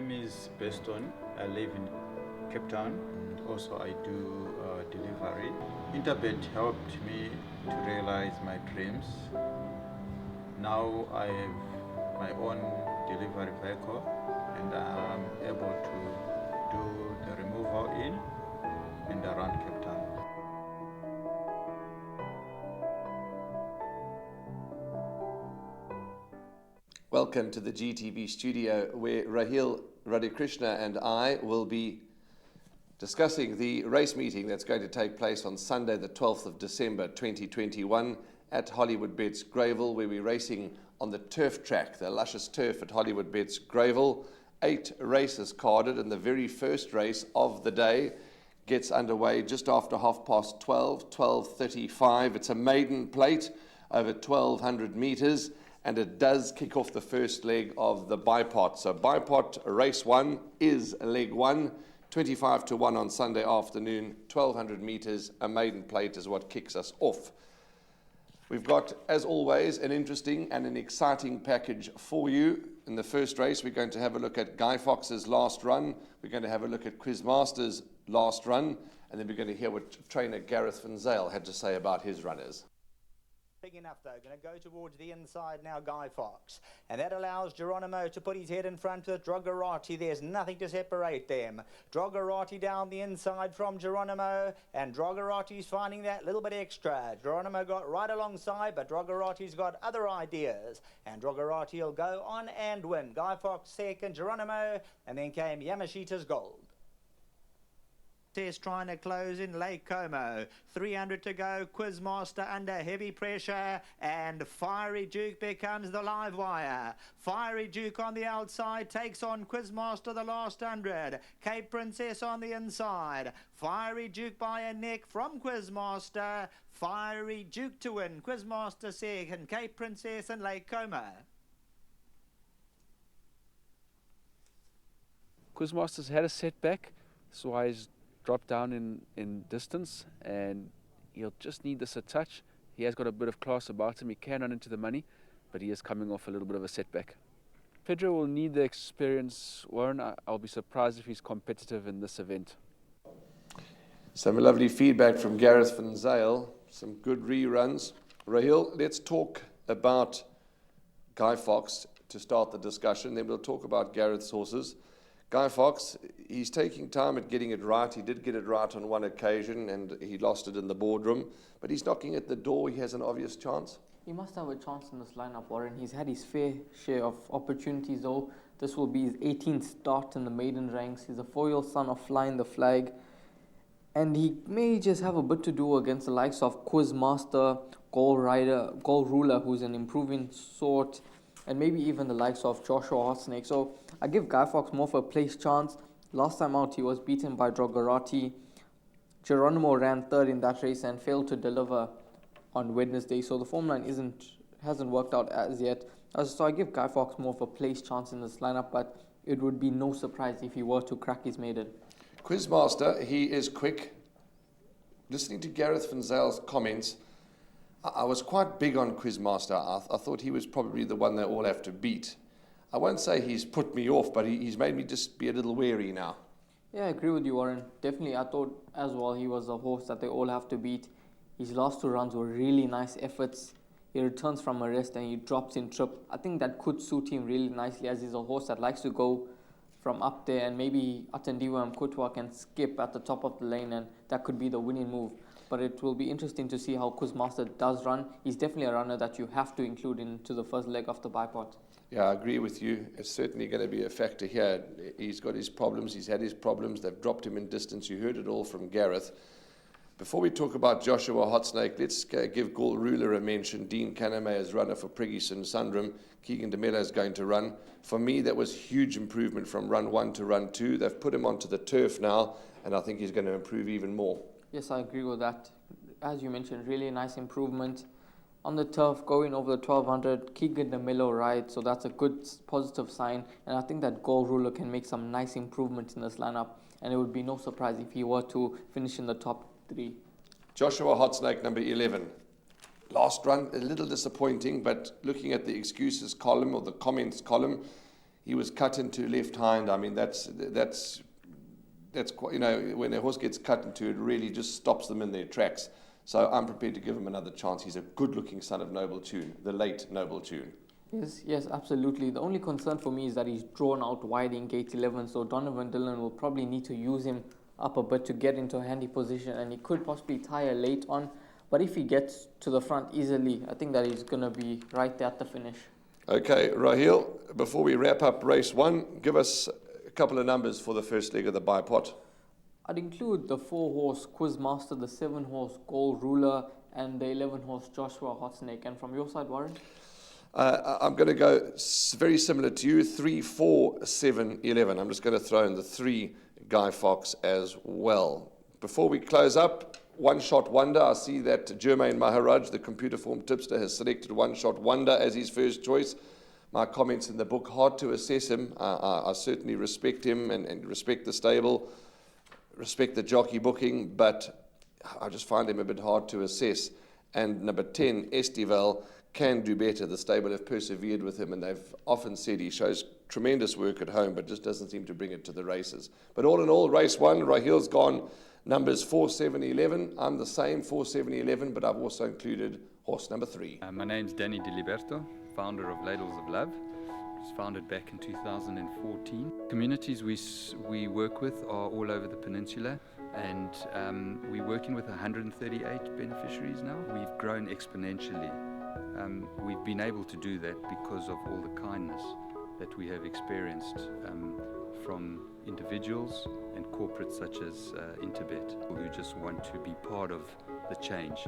name is Beston. I live in Cape Town. Also, I do delivery. Interbet helped me to realize my dreams. Now I have my own delivery vehicle and I'm able to do the removal in and around Cape Town. Welcome to the GTV studio, where Rahil Radhakrishna and I will be discussing the race meeting that's going to take place on Sunday, the 12th of December 2021 at HollywoodBets Greyville, where we're racing on the turf track, the luscious turf at HollywoodBets Greyville. 8 races carded, and the very first race of the day gets underway just after 12:35. It's a maiden plate over 1,200 meters, and it does kick off the first leg of the bipot. So bipot race 1 is leg 1, 25 to 1 on Sunday afternoon, 1,200 meters, a maiden plate is what kicks us off. We've got, as always, an interesting and an exciting package for you. In the first race, we're going to have a look at Guy Fox's last run. We're going to have a look at Quizmaster's last run, and then we're going to hear what trainer Gareth Van Zyl had to say about his runners. Big enough though, going to go towards the inside now, Guy Fox. And that allows Geronimo to put his head in front with Drogarati. There's nothing to separate them. Drogarati down the inside from Geronimo, and Drogarati's finding that little bit extra. Geronimo got right alongside, but Drogarati's got other ideas. And Drogarati will go on and win. Guy Fox second, Geronimo, and then came Yamashita's Gold. Is trying to close in Lake Como. 300 to go. Quizmaster under heavy pressure, and Fiery Duke becomes the live wire. Fiery Duke on the outside takes on Quizmaster the last 100. Cape Princess on the inside. Fiery Duke by a neck from Quizmaster. Fiery Duke to win. Quizmaster second. Cape Princess and Lake Como. Quizmaster's had a setback, that's why he's dropped down in distance, and he'll just need this a touch. He has got a bit of class about him. He can run into the money, but he is coming off a little bit of a setback. Pedro will need the experience, Warren. I'll be surprised if he's competitive in this event. Some lovely feedback from Gareth Van Zyl, some good reruns. Rahil, let's talk about Guy Fox to start the discussion, then we'll talk about Gareth's horses. Guy Fox, he's taking time at getting it right. He did get it right on one occasion, and he lost it in the boardroom. But he's knocking at the door. He has an obvious chance. He must have a chance in this lineup, Warren. He's had his fair share of opportunities, though. This will be his 18th start in the maiden ranks. He's a 4-year-old son of Flying the Flag. And he may just have a bit to do against the likes of Quizmaster, Gold Ruler, who's an improving sort, and maybe even the likes of Joshua Hotsnake. So I give Guy Fox more of a place chance. Last time out, he was beaten by Drogarati. Geronimo ran third in that race and failed to deliver on Wednesday. So the form line hasn't worked out as yet. So I give Guy Fox more of a place chance in this lineup, but it would be no surprise if he were to crack his maiden. Quizmaster, he is quick. Listening to Gareth Van Zyl's comments, I was quite big on Quizmaster. I thought he was probably the one they all have to beat. I won't say he's put me off, but he's made me just be a little wary now. Yeah, I agree with you, Warren. Definitely, I thought as well he was a horse that they all have to beat. His last 2 runs were really nice efforts. He returns from a rest and he drops in trip. I think that could suit him really nicely, as he's a horse that likes to go from up there, and maybe Atendiwa and Kutwa can skip at the top of the lane, and that could be the winning move. But it will be interesting to see how Quizmaster does run. He's definitely a runner that you have to include into the first leg of the bipod. Yeah, I agree with you. It's certainly going to be a factor here. He's got his problems. He's had his problems. They've dropped him in distance. You heard it all from Gareth. Before we talk about Joshua Hotsnake, let's give Gold Ruler a mention. Dean Caname as runner for Priggyson Sundram. Keegan DeMello is going to run. For me, that was huge improvement from run 1 to run 2. They've put him onto the turf now, and I think he's going to improve even more. Yes, I agree with that. As you mentioned, really nice improvement. On the turf, going over the 1200, Keegan DeMello ride, so that's a good positive sign. And I think that Gold Ruler can make some nice improvements in this lineup, and it would be no surprise if he were to finish in the top 3. Joshua Hotsnake, number 11. Last run, a little disappointing, but looking at the excuses column or the comments column, He was cut into left hind. I mean, that's quite, you know, when a horse gets cut into, it really just stops them in their tracks. So I'm prepared to give him another chance. He's a good-looking son of Noble Tune, the late Noble Tune. Yes, absolutely. The only concern for me is that he's drawn out wide in gate 11, so Donovan Dillon will probably need to use him up a bit to get into a handy position, and he could possibly tire late on. But if he gets to the front easily, I think that he's going to be right there at the finish. Okay, Raheel, before we wrap up race 1, give us a couple of numbers for the first leg of the bipot. I'd include the 4-horse Quizmaster, the 7-horse Gold Ruler, and the 11-horse Joshua Hot Snake. And from your side, Warren? I'm going to go very similar to you, 3, 4, 7, 11. I'm just going to throw in the 3 Guy Fox as well. Before we close up, One Shot Wonder. I see that Jermaine Maharaj, the computer form tipster, has selected One Shot Wonder as his first choice. My comments in the book, hard to assess him. I certainly respect him and respect the stable, respect the jockey booking, but I just find him a bit hard to assess. And number 10, Estival, can do better. The stable have persevered with him, and they've often said he shows tremendous work at home, but just doesn't seem to bring it to the races. But all in all, race 1, Raheel's gone numbers 4, 7, 11. I'm the same, 4, 7, 11, but I've also included horse number 3. My name's Danny Diliberto, founder of Ladles of Love. It was founded back in 2014. Communities we work with are all over the peninsula, and we're working with 138 beneficiaries now. We've grown exponentially. We've been able to do that because of all the kindness that we have experienced from individuals and corporates such as Interbet, who just want to be part of the change.